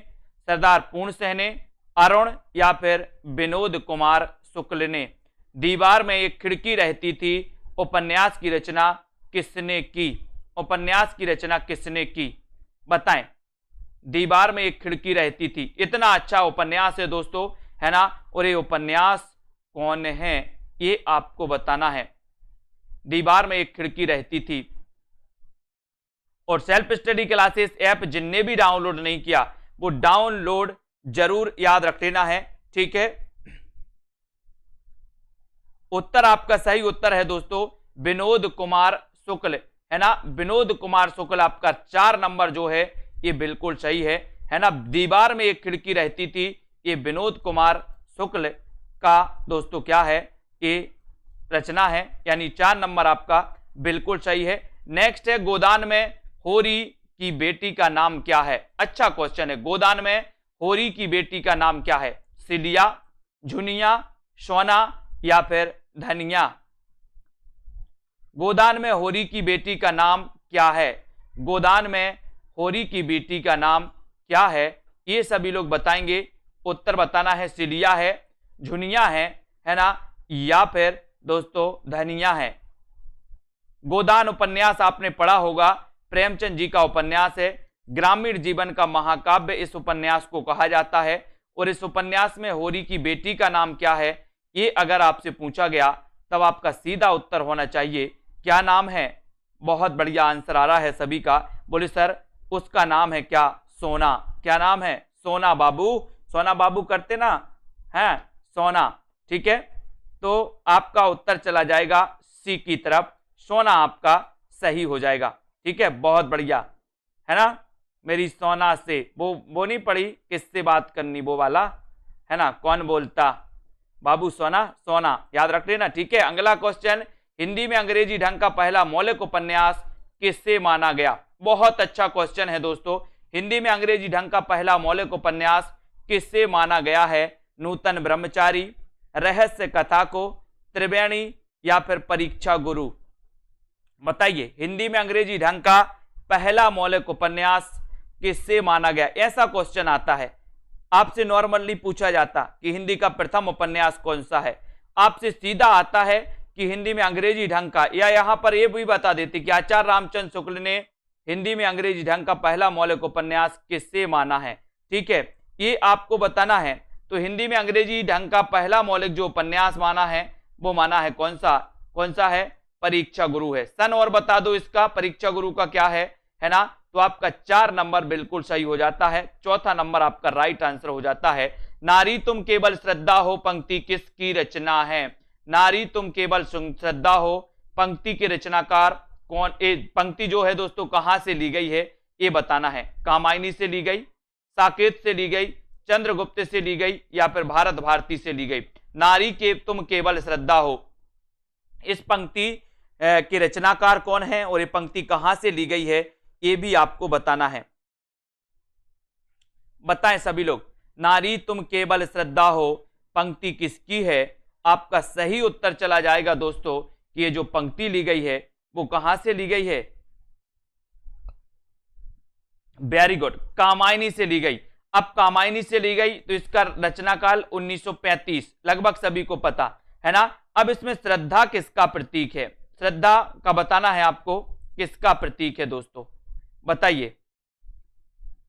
सरदार पूर्ण सिंह ने, अरुण या फिर विनोद कुमार शुक्ल ने? दीवार में एक खिड़की रहती थी, उपन्यास की रचना किसने की? उपन्यास की रचना किसने की? बताएं। दीवार में एक खिड़की रहती थी, इतना अच्छा उपन्यास है दोस्तों, है ना। और ये उपन्यास कौन है ये आपको बताना है। दीवार में एक खिड़की रहती थी। और सेल्फ स्टडी क्लासेस ऐप जिनने भी डाउनलोड नहीं किया वो डाउनलोड जरूर याद रख लेना है, ठीक है। उत्तर आपका सही उत्तर है दोस्तों विनोद कुमार शुक्ल, है ना। विनोद कुमार शुक्ल आपका 4 नंबर जो है ये बिल्कुल सही है ना। दीवार में एक खिड़की रहती थी, ये विनोद कुमार शुक्ल का दोस्तों क्या है? ये रचना है, यानी 4 नंबर आपका बिल्कुल सही है। नेक्स्ट है, गोदान में होरी की बेटी का नाम क्या है? अच्छा क्वेश्चन है। गोदान में होरी की बेटी का नाम क्या है? सिलिया, झुनिया, सोना या फिर धनिया? गोदान में होरी की बेटी का नाम क्या है? गोदान में होरी की बेटी का नाम क्या है? ये सभी लोग बताएंगे। उत्तर बताना है सिलिया है, झुनिया है ना, या फिर दोस्तों धनिया है। गोदान उपन्यास आपने पढ़ा होगा, प्रेमचंद जी का उपन्यास है, ग्रामीण जीवन का महाकाव्य इस उपन्यास को कहा जाता है। और इस उपन्यास में होरी की बेटी का नाम क्या है ये अगर आपसे पूछा गया तब आपका सीधा उत्तर होना चाहिए क्या नाम है? बहुत बढ़िया आंसर आ रहा है सभी का। बोले सर उसका नाम है क्या? सोना। क्या नाम है? सोना बाबू। सोना बाबू करते ना है, सोना, ठीक है। तो आपका उत्तर चला जाएगा सी की तरफ, सोना आपका सही हो जाएगा, ठीक है। बहुत बढ़िया, है ना। मेरी सोना से वो नहीं पड़ी, किससे बात करनी वो वाला, है ना। कौन बोलता बाबू? सोना, सोना याद रख लेना, ठीक है। अगला क्वेश्चन, हिंदी में अंग्रेजी ढंग का पहला मौलिक उपन्यास किससे माना गया? बहुत अच्छा क्वेश्चन है दोस्तों। हिंदी में अंग्रेजी ढंग का पहला मौलिक उपन्यास किससे माना गया है? नूतन ब्रह्मचारी, रहस्य कथा को, त्रिवेणी या फिर परीक्षा गुरु? बताइए। हिंदी में अंग्रेजी ढंग का पहला मौलिक उपन्यास किससे माना गया? ऐसा क्वेश्चन आता है, आपसे नॉर्मली पूछा जाता कि हिंदी का प्रथम उपन्यास कौन सा है। आपसे सीधा आता है कि हिंदी में अंग्रेजी ढंग का, या यहां पर यह भी बता देते कि आचार्य रामचंद्र शुक्ल ने हिंदी में अंग्रेजी ढंग का पहला मौलिक उपन्यास किससे माना है। ठीक है, ये आपको बताना है। तो हिंदी में अंग्रेजी ढंग का पहला मौलिक जो उपन्यास माना है वो माना है कौन सा है? परीक्षा गुरु है। सन और बता दो इसका, परीक्षा गुरु का क्या है ना। तो आपका 4 नंबर बिल्कुल सही हो जाता है। चौथा नंबर आपका राइट आंसर हो जाता है। नारी तुम केवल श्रद्धा हो पंक्ति किसकी रचना है? नारी तुम केवल श्रद्धा हो पंक्ति के रचनाकार कौन? पंक्ति जो है दोस्तों कहां से ली गई है ये बताना है। कामायनी से ली गई, साकेत से ली गई, चंद्रगुप्त से ली गई, या फिर भारत भारती से ली गई। नारी के तुम केवल श्रद्धा हो, इस पंक्ति के रचनाकार कौन है और ये पंक्ति कहां से ली गई है ये भी आपको बताना है। बताएं सभी लोग, नारी तुम केवल श्रद्धा हो पंक्ति किसकी है? आपका सही उत्तर चला जाएगा दोस्तों कि ये जो पंक्ति ली गई है वो कहां से ली गई है? वेरी गुड, कामायनी से ली गई। अब कामायनी से ली गई तो इसका रचनाकाल 1935 लगभग सभी को पता है ना। अब इसमें श्रद्धा किसका प्रतीक है? श्रद्धा का बताना है आपको, किसका प्रतीक है दोस्तों बताइए।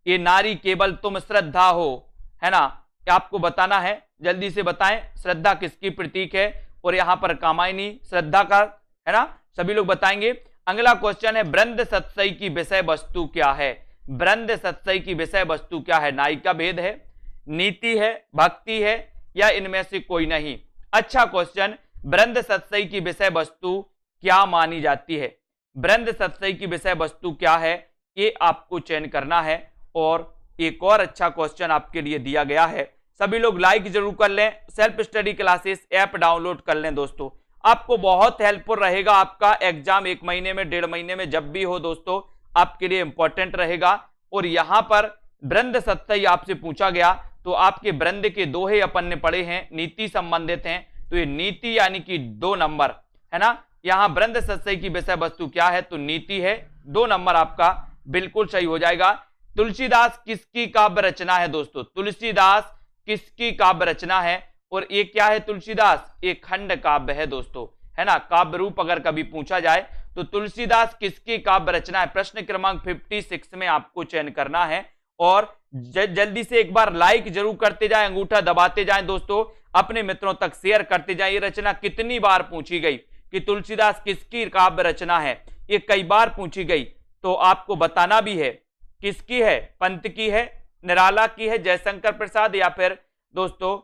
ये नारी केवल तुम श्रद्धा हो है ना, आपको बताना है, जल्दी से बताएं श्रद्धा किसकी प्रतीक है। और यहां पर कामायनी श्रद्धा का है ना, सभी लोग बताएंगे। अगला क्वेश्चन है ब्रंद सतसई की विषय वस्तु क्या है? ब्रंद सतसई की विषय वस्तु क्या है? नायिका भेद है, नीति है, भक्ति है, या इनमें से कोई नहीं? अच्छा क्वेश्चन, ब्रंद सतसई की विषय वस्तु क्या मानी जाती है? ब्रंद सतसई की विषय वस्तु क्या है ये आपको चयन करना है। और एक और अच्छा क्वेश्चन आपके लिए दिया गया है, सभी लोग लाइक जरूर कर लें, self study classes app download कर लें दोस्तों, आपको बहुत हेल्पफुल रहेगा। आपका एग्जाम 1 महीने में 1.5 महीने में जब भी हो दोस्तों आपके लिए इंपॉर्टेंट रहेगा। और यहां पर ब्रंद सतसई आपसे पूछा गया तो आपके ब्रंद के दोहे अपन ने पढ़े हैं, नीति संबंधित हैं, तो ये नीति यानी कि 2 नंबर है ना। यहां ब्रंद सतसई की विषय वस्तु क्या है? तो नीति है, 2 नंबर आपका बिल्कुल सही हो जाएगा। तुलसीदास किसकी काव्य रचना है दोस्तों? तुलसीदास किसकी काव्य रचना है? और ये क्या है तुलसीदास? एक खंड काव्य है दोस्तों है ना। काव्य रूप अगर कभी पूछा जाए तो तुलसीदास किसकी काव्य रचना है? प्रश्न क्रमांक 56 में आपको चयन करना है। और जल्दी से एक बार लाइक जरूर करते जाएं, अंगूठा दबाते जाएं दोस्तों, अपने मित्रों तक शेयर करते जाएं। ये रचना कितनी बार पूछी गई कि तुलसीदास किसकी काव्य रचना है? ये कई बार पूछी गई, तो आपको बताना भी है किसकी है। पंत की है, निराला की है, जयशंकर प्रसाद, या फिर दोस्तों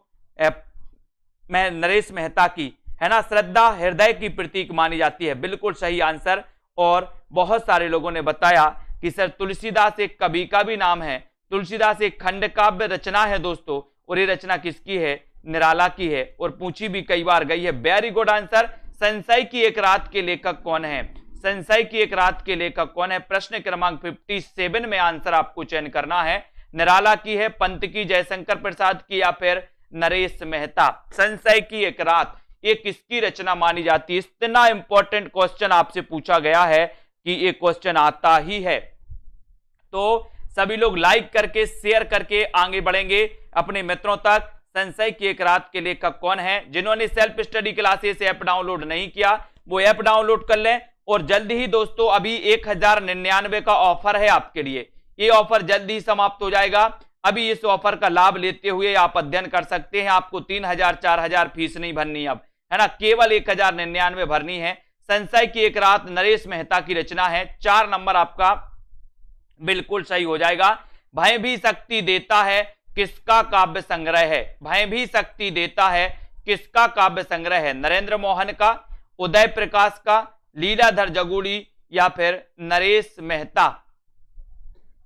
मैं नरेश मेहता की है ना। श्रद्धा हृदय की प्रतीक मानी जाती है, बिल्कुल सही आंसर। और बहुत सारे लोगों ने बताया कि सर तुलसीदास एक कवि का भी नाम है, तुलसीदास एक खंड काव्य रचना है दोस्तों, और ये रचना किसकी है? निराला की है, और पूछी भी कई बार गई है। Very good answer. संशय की एक रात के लेखक कौन है? संशय की एक रात के लेखक कौन है? प्रश्न क्रमांक 57 में आंसर आपको चयन करना है। निराला की है, पंत की, जयशंकर प्रसाद की, या फिर नरेश मेहता। संशय की एक रात ये किसकी रचना मानी जाती है? इतना इंपॉर्टेंट क्वेश्चन आपसे पूछा गया है कि ये क्वेश्चन आता ही है। तो सभी लोग लाइक करके शेयर करके आगे बढ़ेंगे अपने मित्रों तक। संशय की एक रात के लेखक कौन है? जिन्होंने self study classes app download नहीं किया वो ऐप डाउनलोड कर लें। और जल्दी ही दोस्तों अभी 1099 का ऑफर है आपके लिए, ये ऑफर जल्दी ही समाप्त हो जाएगा। अभी इस ऑफर का लाभ लेते हुए आप अध्ययन कर सकते हैं। आपको 3000 4000 फीस नहीं भरनी अब है ना, केवल 1099 भरनी है। संशय की एक रात नरेश मेहता की रचना है, 4 नंबर आपका बिल्कुल सही हो जाएगा। भय भी शक्ति देता है किसका काव्य संग्रह है? भय भी शक्ति देता है किसका काव्य संग्रह है? नरेंद्र मोहन का, उदय प्रकाश का, लीलाधर जगुड़ी, या फिर नरेश मेहता?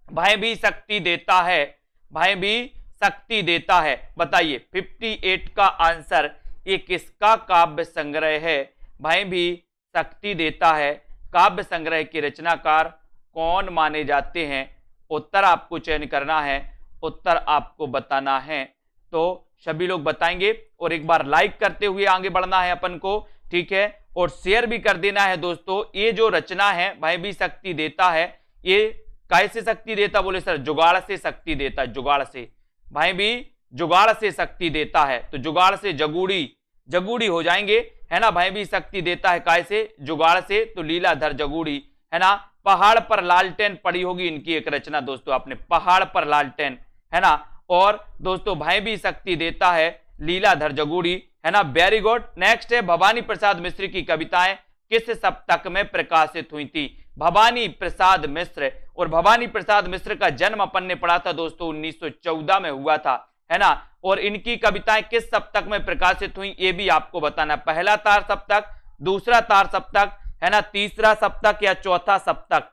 भय भी शक्ति देता है, भय भी शक्ति देता है, बताइए 58 का आंसर ये किसका काव्य संग्रह है? भय भी शक्ति देता है काव्य संग्रह के रचनाकार कौन माने जाते हैं? उत्तर आपको चयन करना है, उत्तर आपको बताना है। तो सभी लोग बताएंगे और एक बार लाइक करते हुए आगे बढ़ना है अपन को, ठीक है, और शेयर भी कर देना है दोस्तों। ये जो रचना है भय भी शक्ति देता है, ये कैसे शक्ति देता, बोले सर जुगाड़ से शक्ति देता है, जुगाड़ से, भाई भी जुगाड़ से शक्ति देता है, तो जुगाड़ से जगूड़ी, जगूड़ी हो जाएंगे, है ना। भाई भी शक्ति देता है कैसे, जुगाड़ से, तो लीलाधर जगूड़ी, है ना। पहाड़ पर लालटेन पड़ी होगी इनकी एक रचना दोस्तों आपने, पहाड़ पर लालटेन, है ना। और दोस्तों भाई भी शक्ति देता है लीलाधर जगूड़ी, है ना। Very good. नेक्स्ट है भवानी प्रसाद मिश्र की कविताएं किस सप्तक में प्रकाशित हुई थी। भवानी प्रसाद मिश्र, और भवानी प्रसाद मिश्र का जन्म अपन ने पढ़ा था दोस्तों 1914 में हुआ था, है ना। और इनकी कविताएं किस सप्तक में प्रकाशित हुई ये भी आपको बताना, पहला तार सप्तक, दूसरा तार सप्तक, है ना, तीसरा सप्तक या चौथा सप्तक,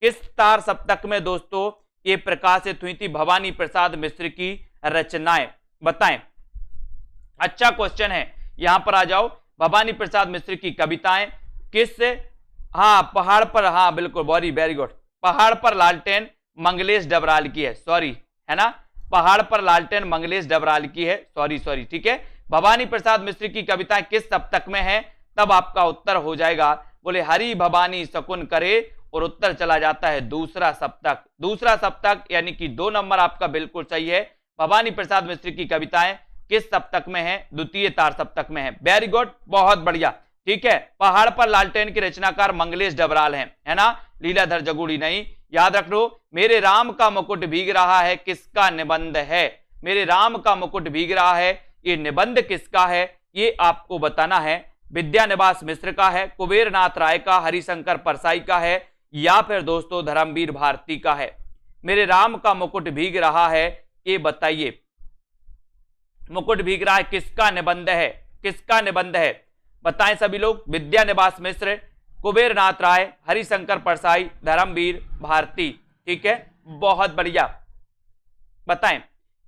किस तार सप्तक में दोस्तों ये प्रकाशित हुई थी भवानी प्रसाद मिश्र की रचनाएं, बताएं। अच्छा क्वेश्चन है, यहां पर आ जाओ। भवानी प्रसाद मिश्र की कविताएं किस, हाँ पहाड़ पर, हाँ बिल्कुल, वेरी गुड, पहाड़ पर लालटेन मंगलेश डबराल की है, सॉरी, है ना, पहाड़ पर लालटेन मंगलेश डबराल की है, सॉरी, ठीक है। भवानी प्रसाद मिश्र की कविताएं किस सप्तक में है, तब आपका उत्तर हो जाएगा, बोले हरि भवानी शकुन करे, और उत्तर चला जाता है दूसरा सप्तक, दूसरा सप्तक, यानी कि 2 नंबर आपका बिल्कुल सही है। भवानी प्रसाद मिश्र की कविताएं किस सप्तक में है, द्वितीय तार सप्तक में है। वेरी गुड, बहुत बढ़िया, ठीक है। पहाड़ पर लालटेन के रचनाकार मंगलेश डबराल हैं, है ना, लीलाधर जगूड़ी नहीं। याद रख लो, मेरे राम का मुकुट भीग रहा है किसका निबंध है, मेरे राम का मुकुट भीग रहा है, ये निबंध किसका है, ये आपको बताना है। विद्यानिवास मिश्र का है, कुबेर नाथ राय का, हरिशंकर परसाई का है, या फिर दोस्तों धर्मवीर भारती का है। मेरे राम का मुकुट भीग रहा है, ये बताइए, मुकुट भीग रहा है किसका निबंध है, किसका निबंध है, बताएं सभी लोग। विद्यानिवास मिश्र, कुबेर नाथ राय, हरिशंकर परसाई, धर्मवीर भारती, ठीक है, बहुत बढ़िया, बताएं।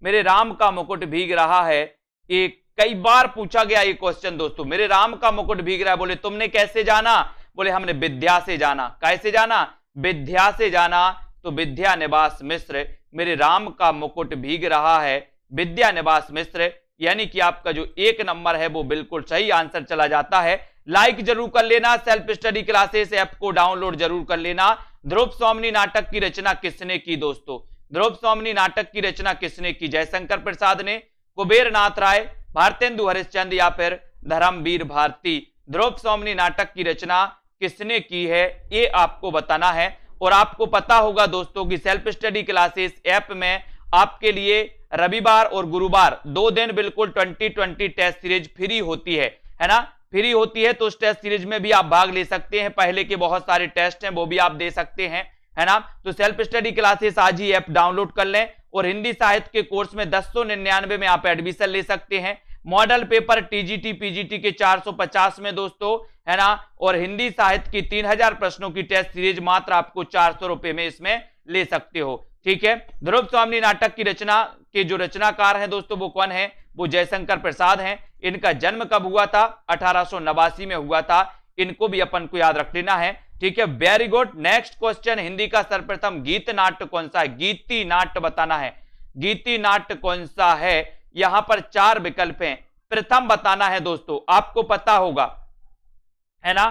मेरे राम का मुकुट भीग रहा है, एक कई बार पूछा गया ये क्वेश्चन दोस्तों, मेरे राम का मुकुट भीग रहा है, बोले तुमने कैसे जाना, बोले हमने विद्या से जाना, कैसे जाना, विद्या से जाना। तो विद्यानिवास मिश्र, मेरे राम का मुकुट भीग रहा है, विद्यानिवास मिश्र, यानी कि आपका जो 1 नंबर है वो बिल्कुल सही आंसर चला जाता है। लाइक जरूर कर लेना, सेल्फ स्टडी क्लासेस ऐप को डाउनलोड जरूर कर लेना। ध्रुव स्वामिनी नाटक की रचना किसने की दोस्तों, ध्रुव स्वामिनी नाटक की रचना किसने की, जयशंकर प्रसाद ने, कुबेर नाथ राय, भारतेंदु हरिश्चंद्र, या फिर धर्मवीर भारती। ध्रुव स्वामिनी नाटक की रचना किसने की है ये आपको बताना है। और आपको पता होगा दोस्तों कि सेल्फ स्टडी क्लासेस ऐप में आपके लिए रविवार और गुरुवार 2 दिन बिल्कुल 2020 टेस्ट सीरीज फ्री होती है ना, फ्री होती है। तो उस टेस्ट सीरीज में भी आप भाग ले सकते हैं, पहले के बहुत सारे टेस्ट हैं वो भी आप दे सकते हैं, है ना। तो सेल्फ स्टडी क्लासेस आज ही ऐप डाउनलोड कर लें, और हिंदी साहित्य के कोर्स में 1099 में आप एडमिशन ले सकते हैं। मॉडल पेपर टीजीटी पीजीटी के 450 में दोस्तों, है ना, और हिंदी साहित्य की 3000 प्रश्नों की टेस्ट सीरीज मात्र आपको 400 रुपए में इसमें ले सकते हो, ठीक है। ध्रुव स्वामिनी नाटक की रचना के जो रचनाकार हैं दोस्तों वो कौन है, वो जयशंकर प्रसाद हैं। इनका जन्म कब हुआ था, 1889 में हुआ था, इनको भी अपन को याद रख लेना है, ठीक है। Very good. Next question, Hindi का सर्वप्रथम गीत नाट्य कौन सा है, गीति नाट्य बताना है, गीति नाट्य कौन सा है। यहां पर 4 विकल्प हैं, प्रथम बताना है दोस्तों, आपको पता होगा, है ना।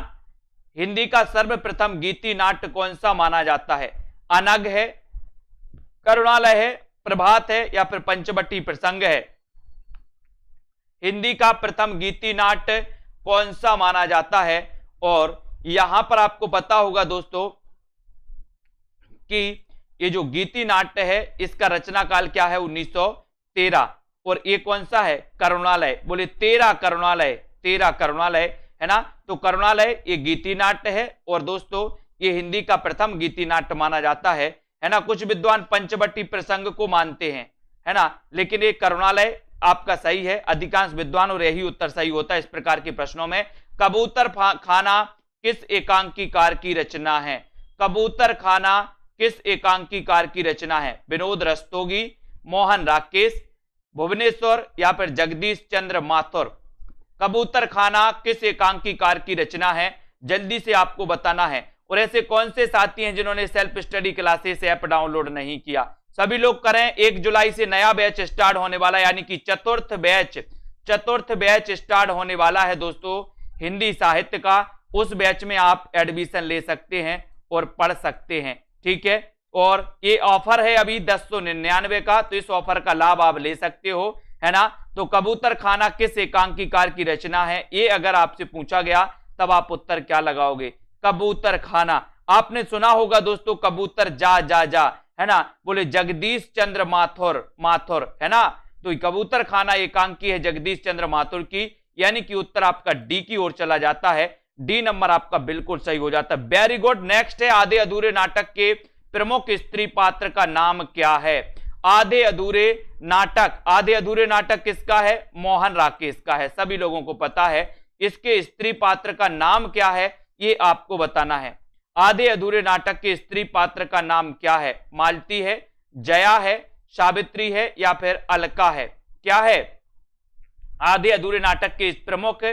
हिंदी का सर्वप्रथम गीति नाट्य कौन सा माना जाता है, अनग है, करुणालय है, प्रभात है, या फिर पंचवटी प्रसंग है। हिंदी का प्रथम गीति नाट्य कौन सा माना जाता है। और यहां पर आपको पता होगा दोस्तों कि ये जो गीति नाट्य है इसका रचना काल क्या है, 1913, और ये कौन सा है, करुणालय, बोले 13 करुणालय, 13 करुणालय, है ना। तो करुणालय ये गीति नाट्य है, और दोस्तों ये हिंदी का प्रथम गीति नाट्य माना जाता है ना। कुछ विद्वान पंचवटी प्रसंग को मानते हैं, है ना, लेकिन ये करुणालय आपका सही है, अधिकांश विद्वानों और यही उत्तर सही होता है इस प्रकार के प्रश्नों में। कबूतर खाना किस एकांकीकार की रचना है, कबूतर खाना किस एकांकीकार की रचना है, विनोद रस्तोगी, मोहन राकेश, भुवनेश्वर, या फिर जगदीश चंद्र माथुर। कबूतर खाना किस एकांकीकार की रचना है, जल्दी से आपको बताना है। और ऐसे कौन से साथी हैं जिन्होंने self study classes app download नहीं किया, सभी लोग करें। 1 जुलाई से नया बैच स्टार्ट होने वाला, यानी कि चतुर्थ बैच स्टार्ट होने वाला है दोस्तों हिंदी साहित्य का। उस बैच में आप एडमिशन ले सकते हैं और पढ़ सकते हैं, ठीक है। और ये ऑफर है अभी 1099 का, तो इस ऑफर का लाभ आप ले सकते हो, है ना। तो कबूतर खाना किस एकांकीकार की रचना है, ये अगर आपसे पूछा गया तब आप उत्तर क्या लगाओगे? कबूतर खाना। आपने सुना होगा दोस्तों, कबूतर जा जा जा, है ना, बोले जगदीश चंद्र माथुर, माथुर, है ना। तो कबूतर खाना एकांकी है जगदीश चंद्र माथुर की, यानी कि उत्तर आपका डी की ओर चला जाता है। डी नंबर आपका बिल्कुल सही हो जाता है। Very good. नेक्स्ट है, आधे अधूरे नाटक के प्रमुख स्त्री पात्र का नाम क्या है? आधे अधूरे नाटक, आधे अधूरे नाटक किसका है? मोहन राकेश का है, सभी लोगों को पता है। इसके स्त्री पात्र का नाम क्या है, ये आपको बताना है। आधे अधूरे नाटक के स्त्री पात्र का नाम क्या है? मालती है, जया है, सावित्री है, या फिर अलका है? क्या है आधे अधूरे नाटक के प्रमुख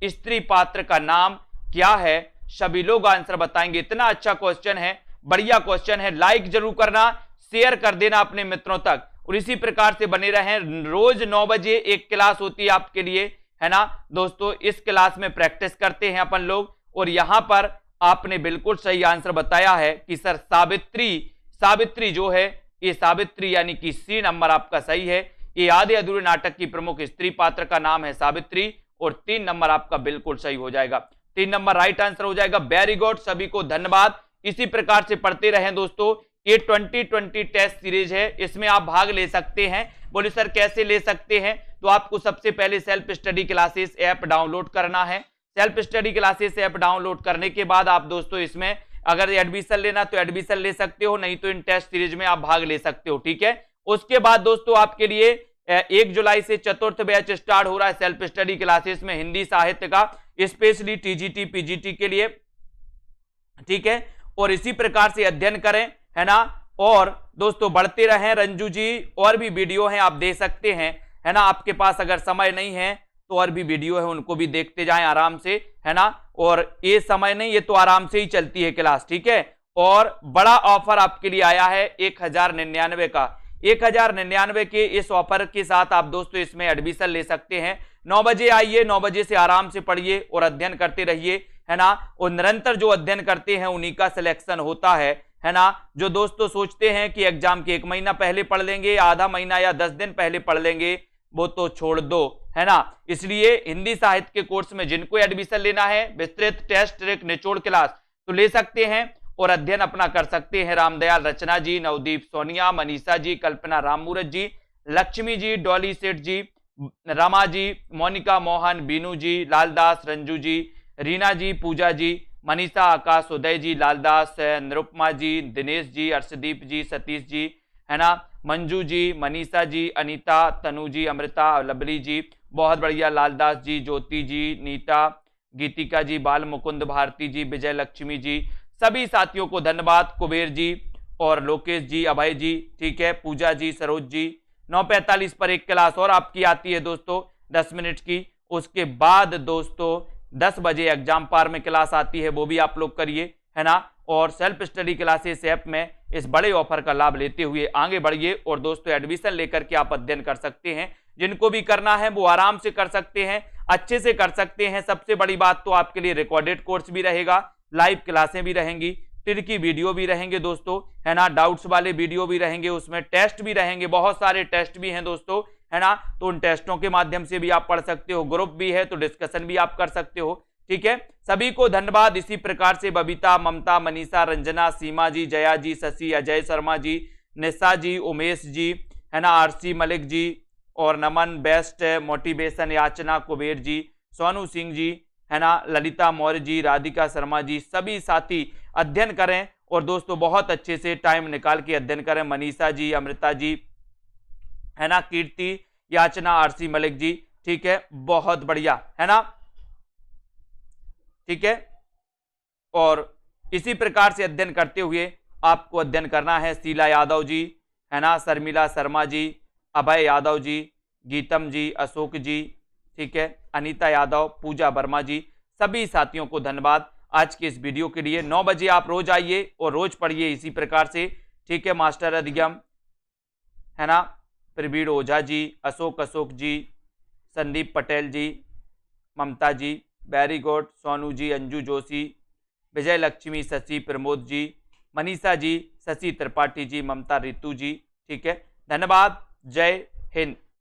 स्त्री पात्र का नाम क्या है? सभी लोग आंसर बताएंगे। इतना अच्छा क्वेश्चन है, बढ़िया क्वेश्चन है। लाइक जरूर करना, शेयर कर देना अपने मित्रों तक, और इसी प्रकार से बने रहें। रोज 9 बजे एक क्लास होती है आपके लिए, है ना दोस्तों। इस क्लास में प्रैक्टिस करते हैं अपन लोग, और यहां पर आपने बिल्कुल सही आंसर बताया है कि सर सावित्री, सावित्री जो है ये सावित्री, यानी कि सी नंबर आपका सही है। ये आधे अधूरे नाटक की प्रमुख स्त्री पात्र का नाम है सावित्री, और 3 नंबर आपका बिल्कुल सही हो जाएगा। 3 नंबर राइट आंसर हो जाएगा। वेरी गुड, सभी को धन्यवाद। इसी प्रकार से पढ़ते रहें दोस्तों। ये 2020 टेस्ट सीरीज है, इसमें आप भाग ले सकते हैं। बोले सर कैसे ले सकते हैं? तो आपको सबसे पहले self study classes app download करना है। Self study classes app download करने के बाद आप दोस्तों इसमें अगर एडमिशन लेना तो एडमिशन ले सकते हो, नहीं तो इन टेस्ट सीरीज में आप भाग ले सकते हो, ठीक है। उसके बाद दोस्तों आपके लिए 1 जुलाई से चतुर्थ बैच स्टार्ट हो रहा है सेल्फ स्टडी क्लासेस में हिंदी साहित्य का, स्पेशली टीजीटी पीजीटी के लिए, ठीक है। और इसी प्रकार से अध्ययन करें, है ना। और दोस्तों बढ़ते रहें। रंजू जी और भी वीडियो हैं, आप दे सकते हैं, है ना। आपके पास अगर समय नहीं है तो और भी वीडियो है, उनको भी देखते जाएं आराम से, है ना। और ये समय नहीं, ये तो आराम से ही चलती है क्लास, ठीक है। और बड़ा ऑफर आपके लिए आया है 1099 का। 1099 के इस ऑफर के साथ आप दोस्तों इसमें एडमिशन ले सकते हैं। 9 बजे आइए, 9 बजे से आराम से पढ़िए और अध्ययन करते रहिए, है ना। और निरंतर जो अध्ययन करते हैं उन्हीं का सिलेक्शन होता है ना। जो दोस्तों सोचते हैं कि एग्जाम के 1 महीना पहले पढ़ लेंगे, आधा महीना या 10 दिन पहले पढ़ लेंगे, वो तो छोड़ दो, है ना। इसलिए हिंदी साहित्य के कोर्स में जिनको एडमिशन लेना है, विस्तृत टेस्ट ट्रिक निचोड़ क्लास तो ले सकते हैं और अध्ययन अपना कर सकते हैं। रामदयाल रचना जी, नवदीप सोनिया, मनीषा जी, कल्पना राममूरत जी, लक्ष्मी जी, डॉली सेठ जी, रमा जी, मोनिका मोहन, बीनू जी, लालदास, रंजू जी, रीना जी, पूजा जी, मनीषा, आकाश, उदय जी, लालदास, निरुपमा जी, दिनेश जी, अर्शदीप जी, सतीश जी, है ना, मंजू जी, मनीषा जी, अनीता, तनु जी, अमृता, लवली जी, बहुत बढ़िया, लालदास जी, ज्योति जी, नीता, गीतिका जी, बाल मुकुंद, भारती जी, विजय लक्ष्मी जी, सभी साथियों को धन्यवाद। कुबेर जी और लोकेश जी, अभय जी, ठीक है, पूजा जी, सरोज जी। 9:45 पर एक क्लास और आपकी आती है दोस्तों 10 मिनट की। उसके बाद दोस्तों 10 बजे एग्जाम पार में क्लास आती है, वो भी आप लोग करिए, है ना। और सेल्फ स्टडी क्लासेस ऐप में इस बड़े ऑफर का लाभ लेते हुए आगे बढ़िए और दोस्तों एडमिशन लेकर के आप अध्ययन कर सकते हैं। जिनको भी करना है वो आराम से कर सकते हैं, अच्छे से कर सकते हैं। सबसे बड़ी बात तो आपके लिए रिकॉर्डेड कोर्स भी रहेगा, लाइव क्लासें भी रहेंगी, तिरकी वीडियो भी रहेंगे दोस्तों, है ना, डाउट्स वाले वीडियो भी रहेंगे, उसमें टेस्ट भी रहेंगे, बहुत सारे टेस्ट भी हैं दोस्तों, है ना। तो उन टेस्टों के माध्यम से भी आप पढ़ सकते हो, ग्रुप भी है तो डिस्कशन भी आप कर सकते हो, ठीक है। सभी को धन्यवाद। इसी प्रकार से बबीता, ममता, मनीषा, रंजना, सीमा जी, जया जी, शशि, अजय शर्मा जी, निशा जी, उमेश जी, है ना, आरसी मलिक जी, और नमन, बेस्ट मोटिवेशन, याचना, कुबेर जी, सोनू सिंह जी, है ना, ललिता मौर्य जी, राधिका शर्मा जी, सभी साथी अध्ययन करें और दोस्तों बहुत अच्छे से टाइम निकाल के अध्ययन करें। मनीषा जी, अमृता जी, है ना, कीर्ति, याचना, आरसी मलिक जी, ठीक है, बहुत बढ़िया, है ना, ठीक है। और इसी प्रकार से अध्ययन करते हुए आपको अध्ययन करना है। शीला यादव जी, है ना, शर्मिला शर्मा जी, अभय यादव जी, गीतम जी, अशोक जी, ठीक है, अनीता यादव, पूजा वर्मा जी, सभी साथियों को धन्यवाद आज के इस वीडियो के लिए। 9 बजे आप रोज आइए और रोज पढ़िए इसी प्रकार से, ठीक है। मास्टर अधिगम, है ना, प्रवीण ओझा जी, अशोक जी, संदीप पटेल जी, ममता जी, वेरी गुड, सोनू जी, अंजू जोशी, विजय लक्ष्मी, शशि, प्रमोद जी, मनीषा जी, शशि त्रिपाठी जी, ममता रितु जी। ठीक है, धन्यवाद। जय हिंद।